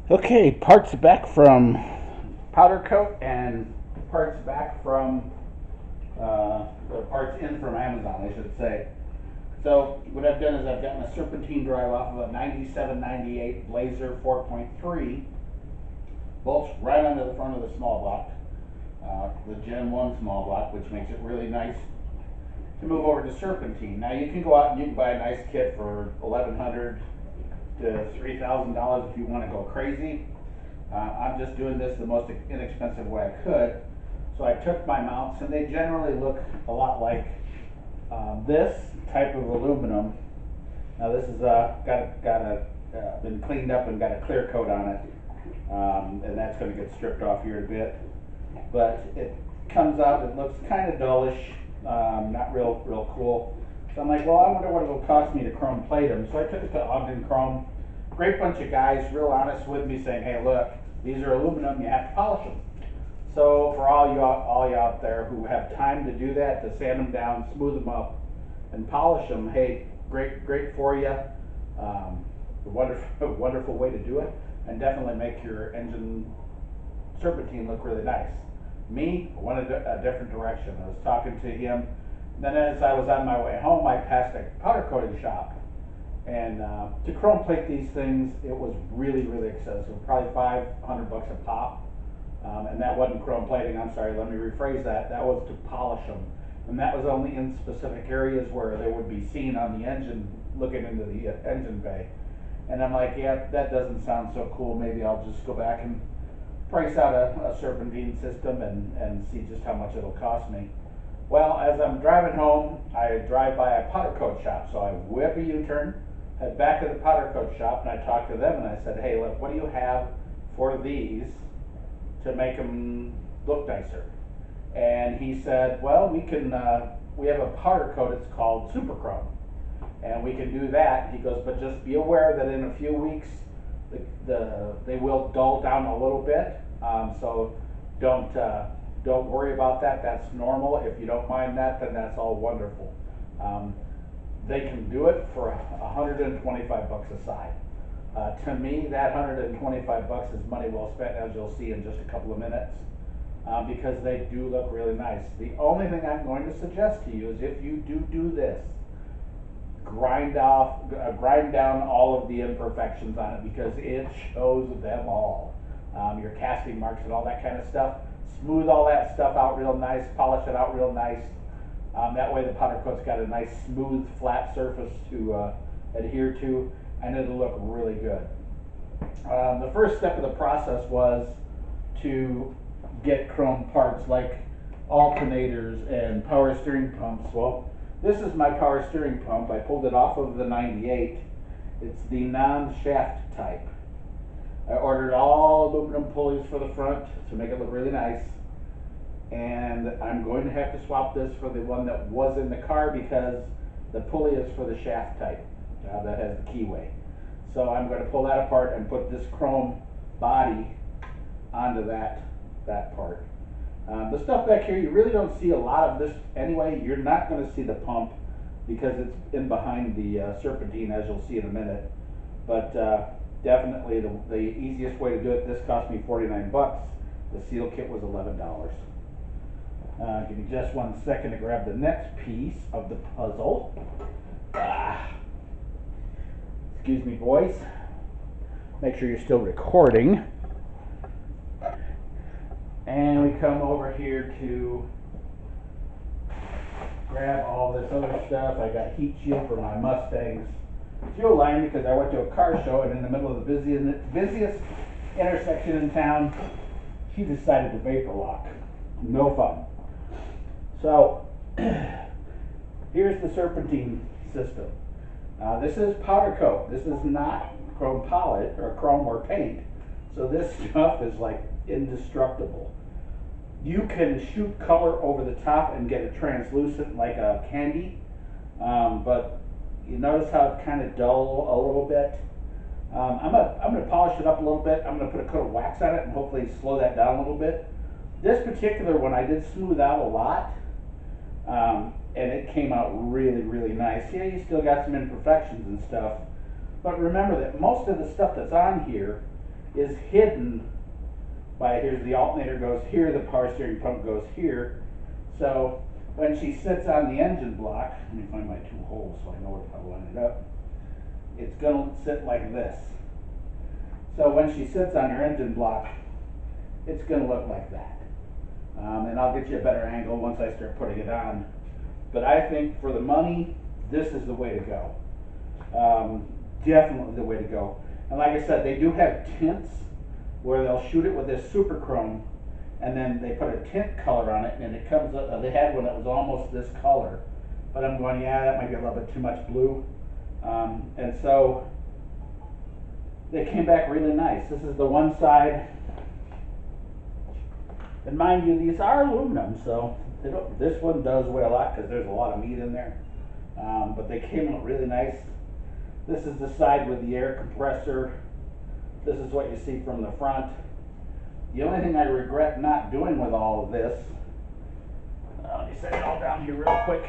Okay, parts back from powder coat and parts back from, or parts in from Amazon, I should say. So what I've done is I've gotten a serpentine drive off of a 97, 98 Blazer 4.3, bolts right onto the front of the small block, the Gen 1 small block, which makes it really nice to move over to serpentine. Now you can go out and you can buy a nice kit for $1,100 to $3,000 if you want to go crazy. I'm just doing this the most inexpensive way I could. So I took my mounts, and they generally look a lot like this type of aluminum. Now this is been cleaned up and got a clear coat on it, and that's going to get stripped off here in a bit. But it comes out, it looks kind of dullish, not real cool. So I'm like, well, I wonder what it'll cost me to chrome plate them. So I took it to Ogden Chrome. Great bunch of guys, real honest with me, saying, hey, look, these are aluminum, you have to polish them. So for all you out there who have time to do that, to sand them down, smooth them up, and polish them, hey, great for you. Wonderful way to do it, and definitely make your engine serpentine look really nice. Me, I went a different direction. I was talking to him. Then as I was on my way home, I passed a powder coating shop. And to chrome plate these things, it was really expensive, probably $500 a pop. And that wasn't chrome plating, I'm sorry, let me rephrase that. That was to polish them. And that was only in specific areas where they would be seen on the engine, looking into the engine bay. And I'm like, yeah, that doesn't sound so cool. Maybe I'll just go back and price out a serpentine system and see just how much it'll cost me. Well, as I'm driving home, I drive by a powder coat shop. So I whip a U-turn, head back to the powder coat shop, and I talked to them and I said, hey, look, what do you have for these to make them look nicer? And he said, well, we have a powder coat, it's called Super Chrome, and we can do that. He goes, but just be aware that in a few weeks, they will dull down a little bit, so don't worry about that. That's normal. If you don't mind that, then that's all wonderful. They can do it for $125 a side. To me, that $125 is money well spent, as you'll see in just a couple of minutes, because they do look really nice. The only thing I'm going to suggest to you is if you do this, grind down all of the imperfections on it, because it shows them all. Your casting marks and all that kind of stuff. Smooth all that stuff out real nice, polish it out real nice. That way the powder coat's got a nice smooth flat surface to adhere to, and it'll look really good. The first step of the process was to get chrome parts like alternators and power steering pumps. Well, this is my power steering pump. I pulled it off of the 98. It's the non-shaft type. I ordered all aluminum pulleys for the front to make it look really nice. And I'm going to have to swap this for the one that was in the car, because the pulley is for the shaft type that has the keyway. So I'm going to pull that apart and put this chrome body onto that part. The stuff back here, you really don't see a lot of this anyway. You're not going to see the pump because it's in behind the serpentine, as you'll see in a minute. But definitely the easiest way to do it. This cost me 49 bucks. The seal kit was $11. Give me just 1 second to grab the next piece of the puzzle. Excuse me, boys. Make sure you're still recording. And we come over here to grab all this other stuff. I got heat shield for my Mustang's fuel line, because I went to a car show, and in the middle of the busiest intersection in town, she decided to vapor lock. No fun. So here's the serpentine system. This is powder coat. This is not chrome polish or chrome or paint. So this stuff is like indestructible. You can shoot color over the top and get it translucent like a candy, but you notice how it's kind of dull a little bit. I'm gonna polish it up a little bit. I'm gonna put a coat of wax on it and hopefully slow that down a little bit. This particular one I did smooth out a lot, and it came out really nice. Yeah, you still got some imperfections and stuff, but remember that most of the stuff that's on here is hidden by, here's the alternator goes here, the power steering pump goes here. So when she sits on the engine block, let me find my two holes so I know where to line it up. It's going to sit like this. So when she sits on your engine block, it's going to look like that. And I'll get you a better angle once I start putting it on. But I think for the money, this is the way to go. Definitely the way to go. And like I said, they do have tints where they'll shoot it with this super chrome, and then they put a tint color on it, and it comes up. They had one that was almost this color, but I'm going, yeah, that might be a little bit too much blue. And so they came back really nice. This is the one side. And mind you, these are aluminum, so this one does weigh a lot because there's a lot of meat in there. But they came out really nice. This is the side with the air compressor. This is what you see from the front. The only thing I regret not doing with all of this, let me set it all down here real quick,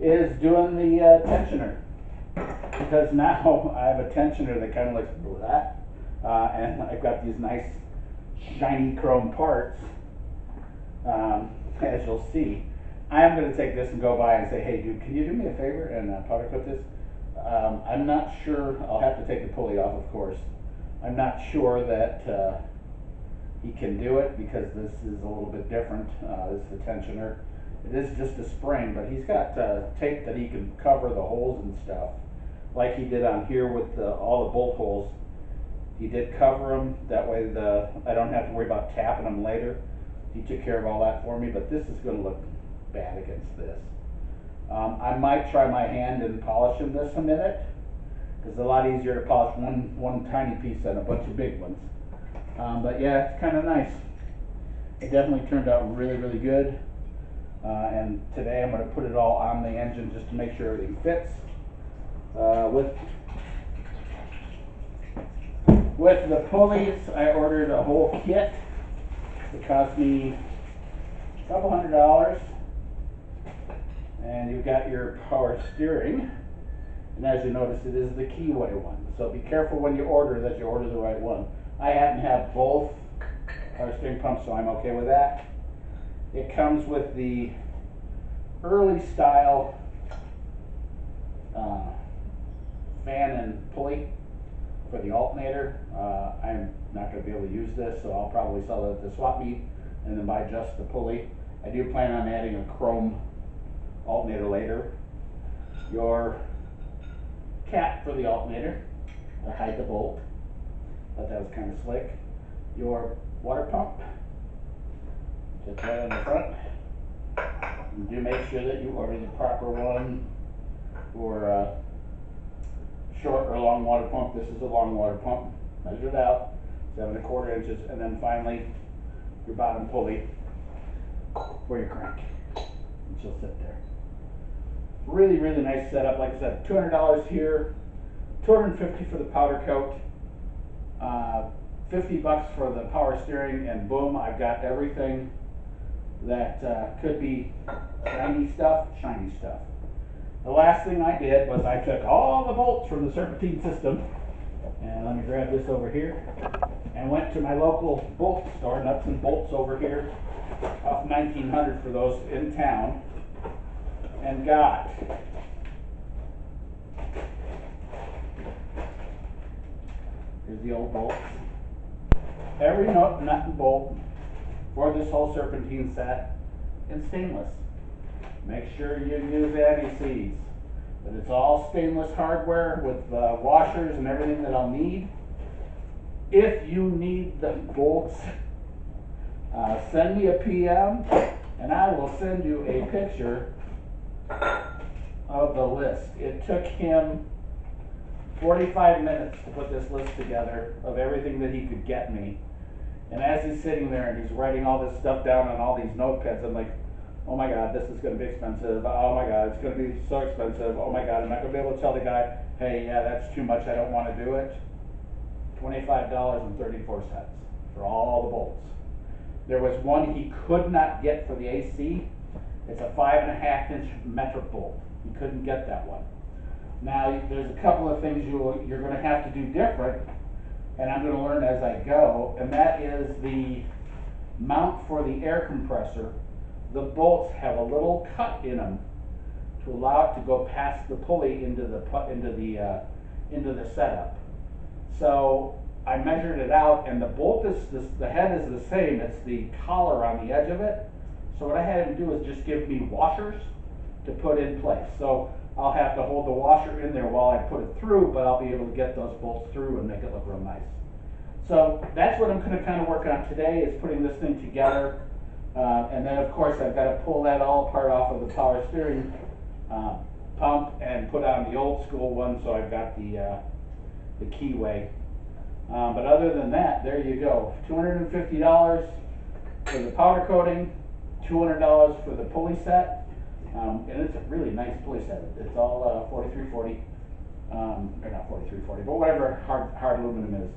is doing the tensioner. Because now I have a tensioner that kind of looks black, and I've got these nice shiny chrome parts, as you'll see. I am going to take this and go by and say, hey dude, can you do me a favor and powder coat this? I'm not sure, I'll have to take the pulley off, of course. I'm not sure that he can do it because this is a little bit different. This is the tensioner. It is just a spring, but he's got tape that he can cover the holes and stuff, like he did on here with all the bolt holes. He did cover them, that way I don't have to worry about tapping them later. He took care of all that for me, but this is going to look bad against this. I might try my hand in polishing this a minute, because it's a lot easier to polish one tiny piece than a bunch of big ones. But yeah, it's kind of nice. It definitely turned out really, really good. And today I'm going to put it all on the engine just to make sure everything fits. With the pulleys, I ordered a whole kit. It cost me a couple $100. And you've got your power steering. And as you notice, it is the keyway one. So be careful when you order that you order the right one. I happen to have both power steering pumps, so I'm okay with that. It comes with the early style fan and pulley for the alternator. I'm not going to be able to use this, so I'll probably sell it at the swap meet and then buy just the pulley. I do plan on adding a chrome alternator later. Your cap for the alternator to hide the bolt. Thought that was kind of slick. Your water pump, just right on the front. And do make sure that you order the proper one for short or long water pump. This is a long water pump. Measure it out, 7 1/4 inches, and then finally your bottom pulley for your crank. And she'll sit there. Really, really nice setup. Like I said, $200 here, $250 for the powder coat, $50 for the power steering, and boom, I've got everything that could be shiny stuff. The last thing I did was I took all the bolts from the Serpentine system, and let me grab this over here, and went to my local bolt store, Nuts and Bolts over here, off 1900 for those in town, and got here's the old bolts. Every nut and bolt for this whole Serpentine set in stainless. Make sure you use anti-seize. But it's all stainless hardware with washers and everything that I'll need. If you need the bolts, send me a PM and I will send you a picture of the list. It took him 45 minutes to put this list together of everything that he could get me. And as he's sitting there and he's writing all this stuff down on all these notepads, I'm like, oh my God, this is going to be expensive. Oh my God, it's going to be so expensive. Oh my God, I'm not going to be able to tell the guy, hey, yeah, that's too much, I don't want to do it. $25.34 for all the bolts. There was one he could not get for the AC. It's a 5.5 inch metric bolt. He couldn't get that one. Now, there's a couple of things you're going to have to do different and I'm going to learn as I go, and that is the mount for the air compressor. The bolts have a little cut in them to allow it to go past the pulley into the setup. So I measured it out, and the bolt is the head is the same. It's the collar on the edge of it. So what I had him do is just give me washers to put in place. So I'll have to hold the washer in there while I put it through, but I'll be able to get those bolts through and make it look real nice. So that's what I'm going to kind of work on today, is putting this thing together. And then of course I've got to pull that all apart off of the power steering pump and put on the old school one, so I've got the keyway. But other than that, there you go. $250 for the powder coating, $200 for the pulley set. And it's a really nice pulley set. It's all 4340, or not 4340, but whatever hard aluminum is.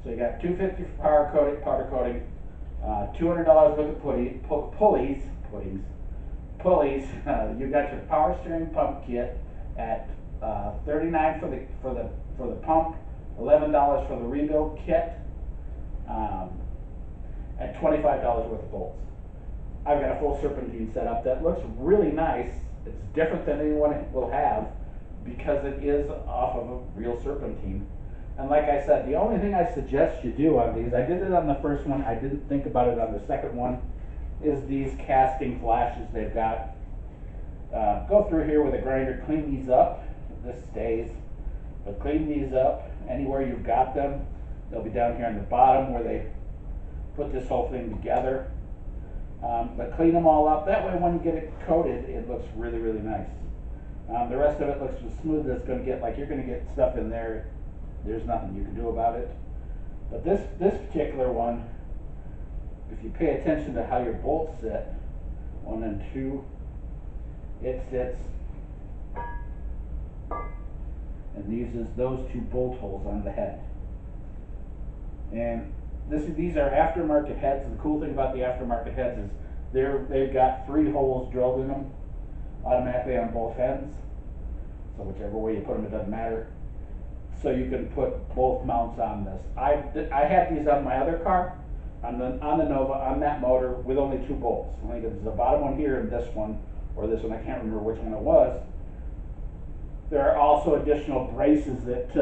So you got $250 for powder coating, $200 worth of pulleys. You got your power steering pump kit at $39 for the pump, $11 for the rebuild kit, and $25 worth of bolts. I've got a full Serpentine setup that looks really nice. It's different than anyone will have because it is off of a real Serpentine. And like I said, the only thing I suggest you do on these, I did it on the first one, I didn't think about it on the second one, is these casting flashes they've got. Go through here with a grinder, clean these up. This stays, but clean these up anywhere you've got them. They'll be down here on the bottom where they put this whole thing together. But clean them all up. That way when you get it coated, it looks really, really nice. The rest of it looks as smooth as it's going to get. Like, you're going to get stuff in there. There's nothing you can do about it. But this particular one, if you pay attention to how your bolts sit, 1 and 2, it sits and uses those 2 bolt holes on the head. And these are aftermarket heads. The cool thing about the aftermarket heads is they've got 3 holes drilled in them automatically on both ends. So whichever way you put them, it doesn't matter. So you can put both mounts on this. I had these on my other car, on the Nova, on that motor, with only 2 bolts. I think it's the bottom one here and this one, or this one. I can't remember which one it was. There are also additional braces that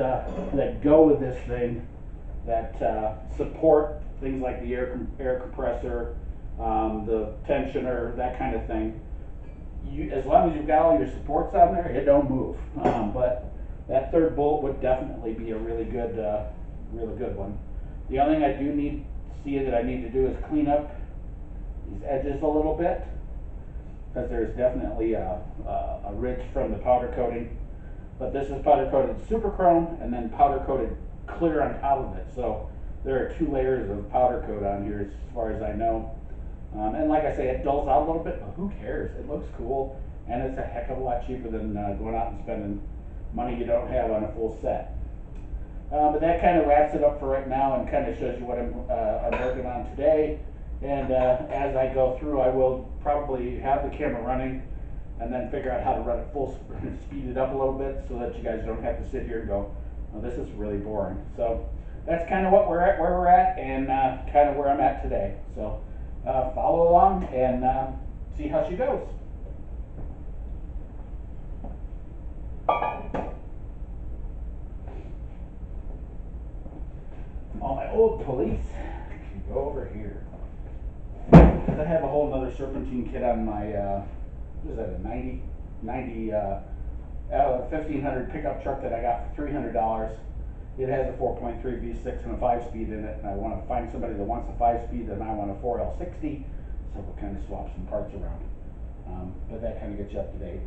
go with this thing that support things like the air compressor, the tensioner, that kind of thing. As long as you've got all your supports on there, it don't move. But that 3rd bolt would definitely be a really good one. The only thing I do need to do is clean up these edges a little bit, because there's definitely a ridge from the powder coating. But this is powder coated super chrome and then powder coated clear on top of it. So there are 2 layers of powder coat on here as far as I know. And like I say, it dulls out a little bit, but who cares? It looks cool, and it's a heck of a lot cheaper than going out and spending money you don't have on a full set. But that kind of wraps it up for right now and kind of shows you what I'm working on today. And as I go through, I will probably have the camera running and then figure out how to run it full, speed it up a little bit so that you guys don't have to sit here and go, oh, this is really boring. So that's kind of where we're at, and kind of where I'm at today. So follow along and see how she goes. All my old pulleys can go over here. I have a whole nother Serpentine kit on my, what is that, a 90 1500 pickup truck that I got for $300. It has a 4.3 V6 and a 5-speed in it, and I want to find somebody that wants a 5-speed, and I want a 4L60, so we'll kind of swap some parts around. But that kind of gets you up to date.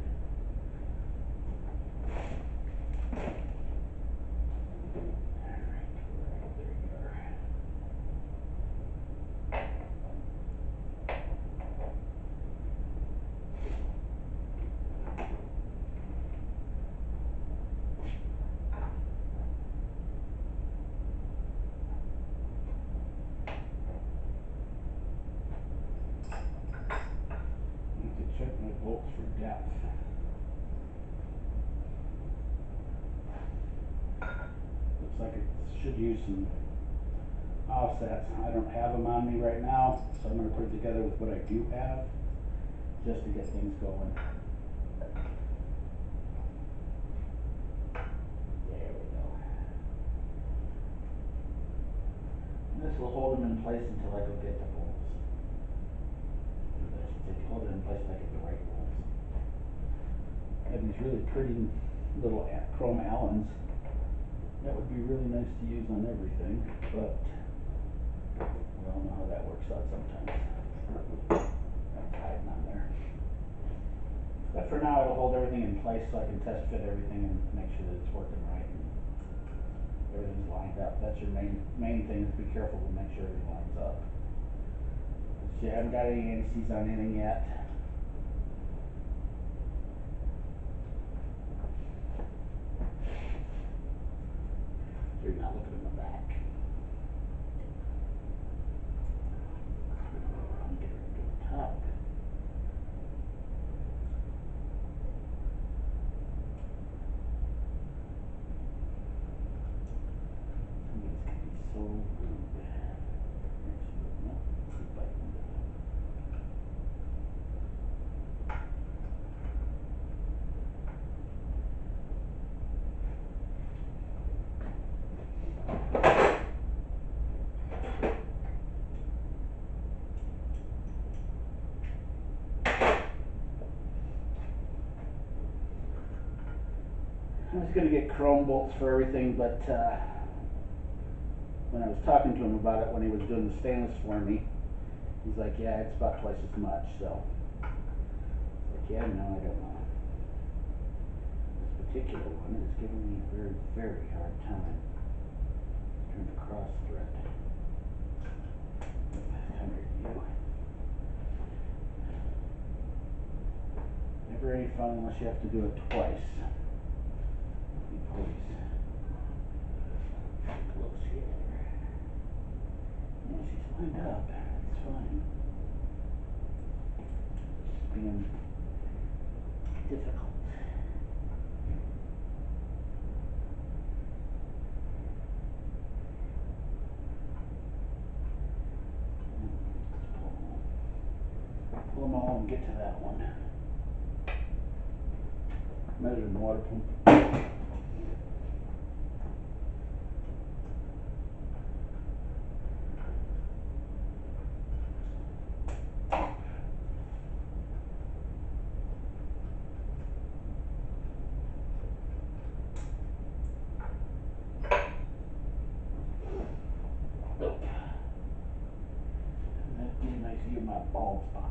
Check my bolts for depth. Looks like it should use some offsets. I don't have them on me right now, so I'm going to put it together with what I do have just to get things going. There we go. And this will hold them in place until I go get the bolts. I should say hold it in place until I get the right bolts. I have these really pretty little chrome Allens. That would be really nice to use on everything, but we all know how that works out sometimes. That's hiding on there. But for now, it'll hold everything in place so I can test fit everything and make sure that it's working right and everything's lined up. That's your main thing, is be careful to make sure everything lines up. But you haven't got any anti-seize on anything yet. So you're not looking in the back. Get her to the top. Somebody's gonna be so rude. Actually, no, keep biting. I was going to get chrome bolts for everything, but when I was talking to him about it when he was doing the stainless for me, he's like, yeah, it's about twice as much. So, like, yeah, no, I don't know. This particular one is giving me a very, very hard time trying to cross thread. Come here, you. Never any fun unless you have to do it twice. Please. Close here. Yeah, she's lined up. It's fine. It's being difficult. Pull them all and get to that one. Measure the water pump. That'd be a nice view of my bald spot.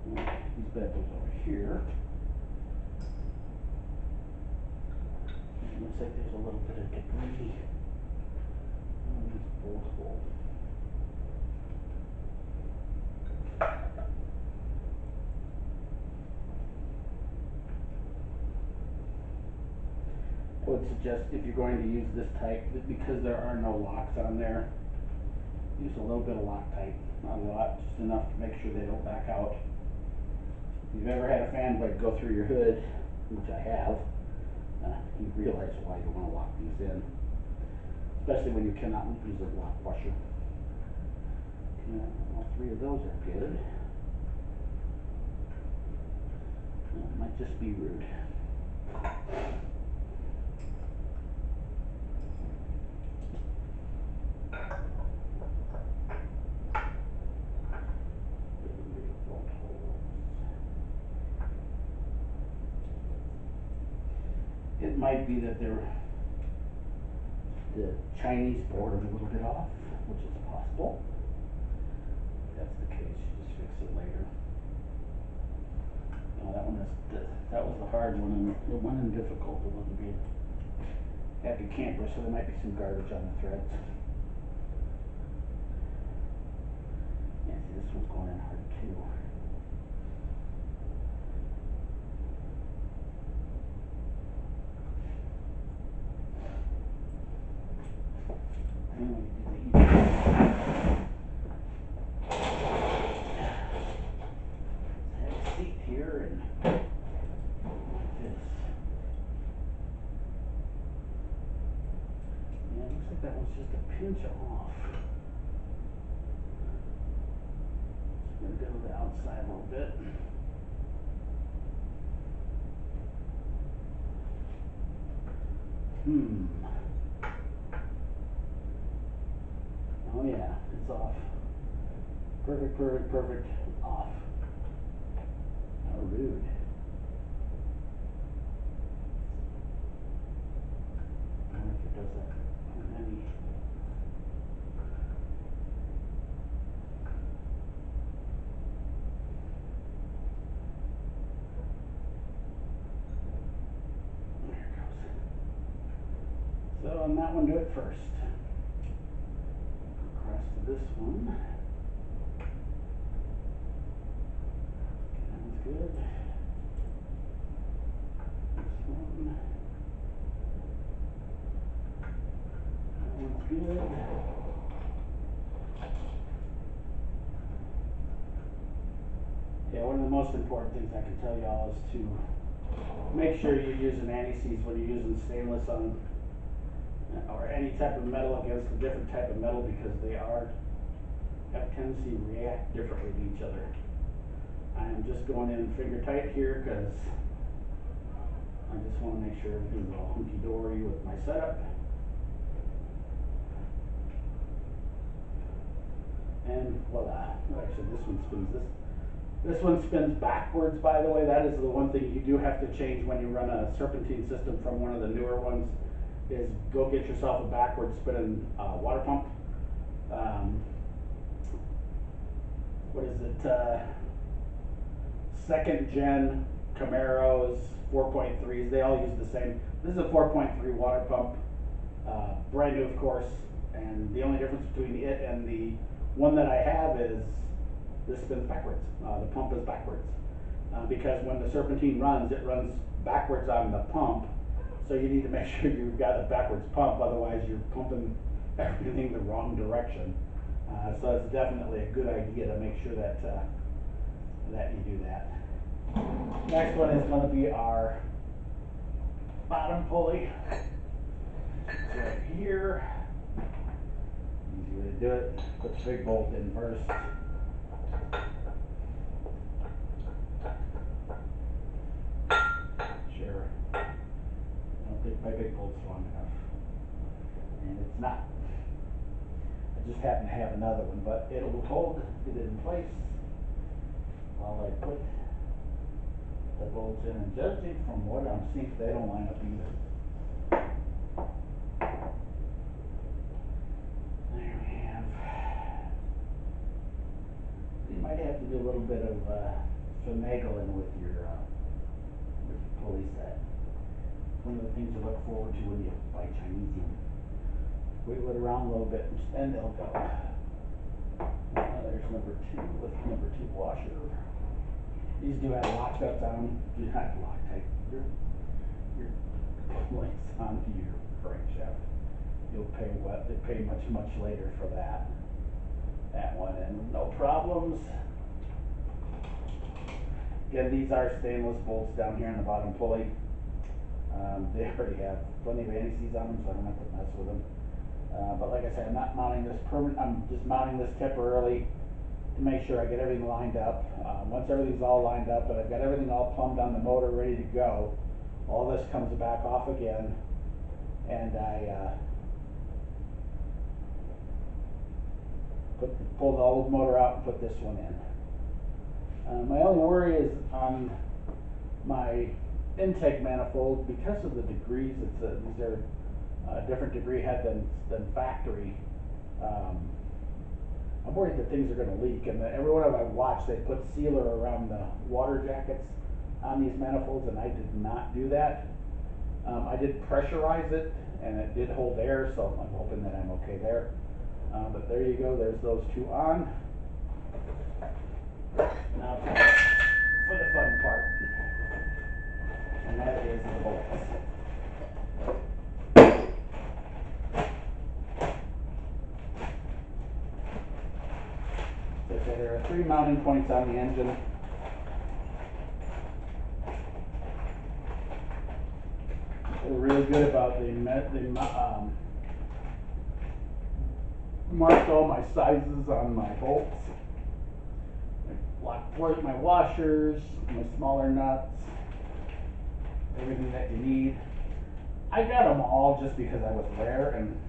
These bad boys over here. It looks like there's a little bit of debris on this bolt hole. I would suggest, if you're going to use this type, that because there are no locks on there, use a little bit of Loctite. Not a lot, just enough to make sure they don't back out. If you've ever had a fan blade go through your hood, which I have, you realize why you want to lock these in, especially when you cannot use a lock washer. All three of those are good. It might just be rude. It might be that the Chinese board is a little bit off, which is possible. If that's the case, you just fix it later. No, that was the hard one, and the one in difficult. It wouldn't be a happy camper, so there might be some garbage on the threads. Yeah, see, this one's going in hard too. Looks like that one's just a pinch off. Just gonna go to the outside a little bit. Oh yeah, it's off. Perfect, perfect, perfect. Off. How rude. I wonder if it does that on any. There it goes. So on that one, do it first. Across to this one. Sounds good. This one. That one's good. Yeah, one of the most important things I can tell y'all is to make sure you're using anti-seize when you're using stainless on or any type of metal against a different type of metal, because they have a tendency to react differently to each other. I am just going in finger tight here because I just want to make sure everything's all hunky-dory with my setup. And voila. Actually, this one spins this one spins backwards, by the way. That is the one thing you do have to change when you run a Serpentine system from one of the newer ones, is go get yourself a backwards spinning water pump. What is it? Second gen Camaros, 4.3s, they all use the same. This is a 4.3 water pump, brand new of course, and the only difference between it and the one that I have is this spins backwards. The pump is backwards. Because when the Serpentine runs, it runs backwards on the pump, so you need to make sure you've got a backwards pump, otherwise you're pumping everything the wrong direction. So it's definitely a good idea to make sure that that you do that. Next one is going to be our bottom pulley. It's right here. Easy way to do it. Put the big bolt in first. Sure. I don't think my big bolt's long enough. And it's not. I just happen to have another one, but it'll hold it in place while I put the bolts in, and judging from what I'm seeing, they don't line up either. There we have. You might have to do a little bit of finagling with your pulley set. One of the things to look forward to when you buy Chinese, you wiggle it around a little bit and they'll go. There's number 2 with number 2 washer. These do have lockups on them. Do not Loctite. Your links onto your crankshaft. You'll pay much later for that one, and no problems. Again, these are stainless bolts down here in the bottom pulley. They already have plenty of anti-seize on them, so I don't have to mess with them. But like I said, I'm not mounting this permanent. I'm just mounting this temporarily to make sure I get everything lined up. Once everything's all lined up and I've got everything all plumbed on the motor ready to go, all this comes back off again, and I pull the old motor out and put this one in. My only worry is on my intake manifold, because of the degrees. These are a different degree head than factory. I'm worried that things are going to leak, and every one of them I've watched, they put sealer around the water jackets on these manifolds, and I did not do that. I did pressurize it, and it did hold air, so I'm hoping that I'm okay there. But there you go, there's those 2 on. Now for the fun part, and that is the bolts. So there are 3 mounting points on the engine. They're really good about the marked all my sizes on my bolts. My block plate, my washers, my smaller nuts, everything that you need. I got them all just because I was rare, and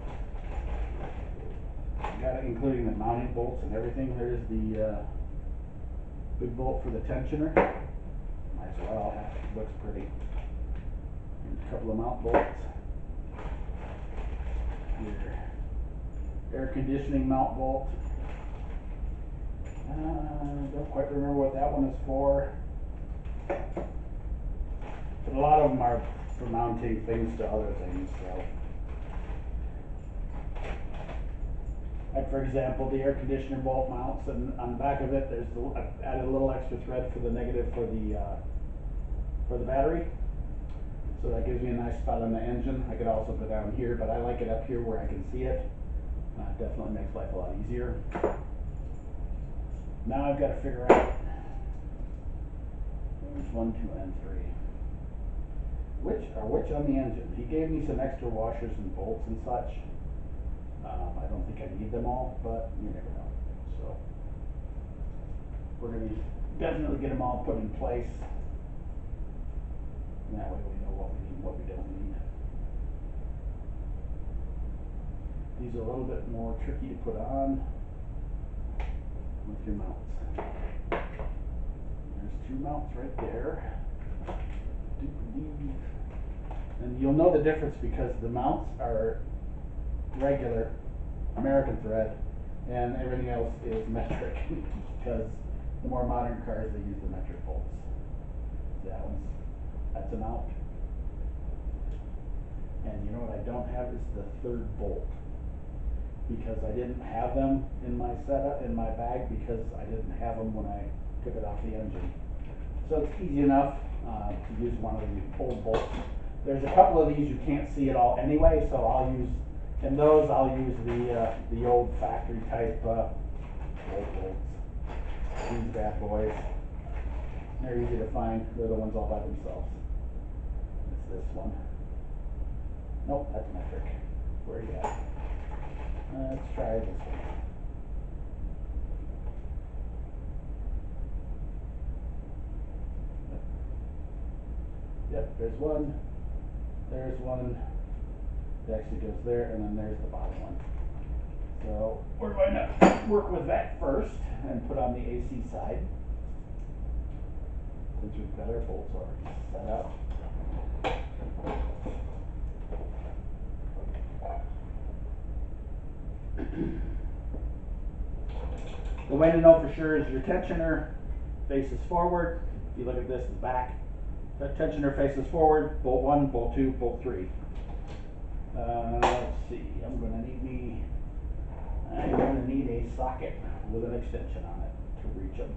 I got it including the mounting bolts and everything. There's the big bolt for the tensioner. Might as well, it looks pretty. And a couple of mount bolts. Your air conditioning mount bolt. Don't quite remember what that one is for. But a lot of them are for mounting things to other things, so. Like for example, the air conditioner bolt mounts, and on the back of it, I've added a little extra thread for the negative for the battery. So that gives me a nice spot on the engine. I could also go down here, but I like it up here where I can see it. Definitely makes life a lot easier. Now I've got to figure out there's 1, 2, and 3. Which on the engine? He gave me some extra washers and bolts and such. I don't think I need them all, but you never know. So we're going to definitely get them all put in place. And that way we know what we need and what we don't need. These are a little bit more tricky to put on with your mounts. There's 2 mounts right there. And you'll know the difference because the mounts are regular American thread and everything else is metric because the more modern cars they use the metric bolts. That's a mount. And you know what I don't have is the 3rd bolt because I didn't have them in my setup, in my bag, because I didn't have them when I took it off the engine. So it's easy enough to use one of the old bolts. There's a couple of these you can't see at all anyway, so I'll use the old factory type old bolts. These bad boys. They're easy to find. They're the ones all by themselves. It's this one. Nope, that's metric. Where are you at? Let's try this one. Yep, there's one. There's one. It actually goes there, and then there's the bottom one. So we're going to work with that first and put on the AC side. Since we've got our bolts already set up. The way to know for sure is your tensioner faces forward. If you look at this, it's back. The tensioner faces forward, bolt 1, bolt 2, bolt 3. Let's see, I'm going to need a socket with an extension on it to reach them.